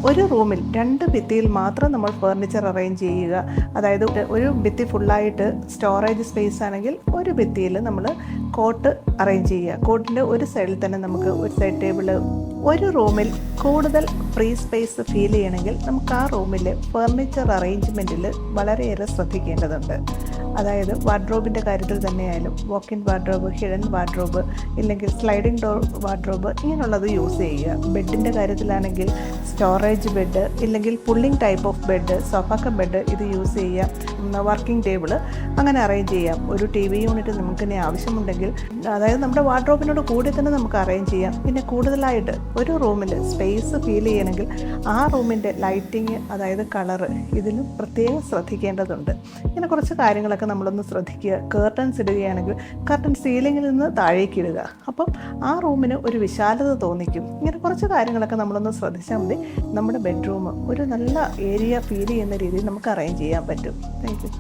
ഒരു റൂമിൽ 2 ഭിത്തിയിൽ മാത്രം നമ്മൾ ഫർണിച്ചർ അറേഞ്ച് ചെയ്യുക. അതായത് ഒരു ഭിത്തി ഫുള്ളായിട്ട് സ്റ്റോറേജ് സ്പേസ് ആണെങ്കിൽ ഒരു ഭിത്തിയിൽ നമ്മൾ കോട്ട് അറേഞ്ച് ചെയ്യുക. കോട്ടിൻ്റെ ഒരു സൈഡിൽ തന്നെ നമുക്ക് ഒരു സൈഡ് ടേബിൾ. ഒരു റൂമിൽ കൂടുതൽ ഫ്രീ സ്പേസ് ഫീൽ ചെയ്യണമെങ്കിൽ നമുക്ക് ആ റൂമിലെ ഫർണിച്ചർ അറേഞ്ച്മെൻറ്റിൽ വളരെയേറെ ശ്രദ്ധിക്കേണ്ടതുണ്ട്. അതായത് വാർഡ്രോബിൻ്റെ കാര്യത്തിൽ തന്നെയായാലും walk in wardrobe, hidden wardrobe, ഇല്ലെങ്കിൽ സ്ലൈഡിംഗ് ഡോർ വാർഡ്രോബ് ഇങ്ങനെയുള്ളത് യൂസ് ചെയ്യുക. ബെഡിൻ്റെ കാര്യത്തിലാണെങ്കിൽ സ്റ്റോറേജ് ബെഡ്, ഇല്ലെങ്കിൽ പുള്ളിങ് ടൈപ്പ് ഓഫ് ബെഡ്, സോഫാക്ക ബെഡ് ഇത് യൂസ് ചെയ്യുക. വർക്കിംഗ് ടേബിൾ അങ്ങനെ അറേഞ്ച് ചെയ്യാം. ഒരു TV യൂണിറ്റ് നമുക്ക് ഇനി ആവശ്യമുണ്ടെങ്കിൽ, അതായത് നമ്മുടെ വാർഡ്രോബിനോട് കൂടി തന്നെ നമുക്ക് അറേഞ്ച് ചെയ്യാം. പിന്നെ കൂടുതലായിട്ട് ഒരു റൂമിൽ സ്പേസ് ഫീൽ ചെയ്യണമെങ്കിൽ ആ റൂമിൻ്റെ ലൈറ്റിങ്, അതായത് കളറ്, ഇതിലും പ്രത്യേകം ശ്രദ്ധിക്കേണ്ടതുണ്ട്. ഇങ്ങനെ കുറച്ച് കാര്യങ്ങളൊക്കെ നമ്മളൊന്ന് ശ്രദ്ധിക്കുക. കർട്ടൻസ് ഇടുകയാണെങ്കിൽ കർട്ടൻ സീലിങ്ങിൽ നിന്ന് താഴേക്ക് ഇടുക. അപ്പം ആ റൂമിന് ഒരു വിശാലത തോന്നിക്കും. ഇങ്ങനെ കുറച്ച് കാര്യങ്ങളൊക്കെ നമ്മളൊന്ന് ശ്രദ്ധിച്ചാൽ മതി. നമ്മുടെ ബെഡ്റൂം ഒരു നല്ല ഏരിയ ഫീൽ ചെയ്യുന്ന രീതിയിൽ നമുക്ക് അറേഞ്ച് ചെയ്യാൻ പറ്റും. Thank you.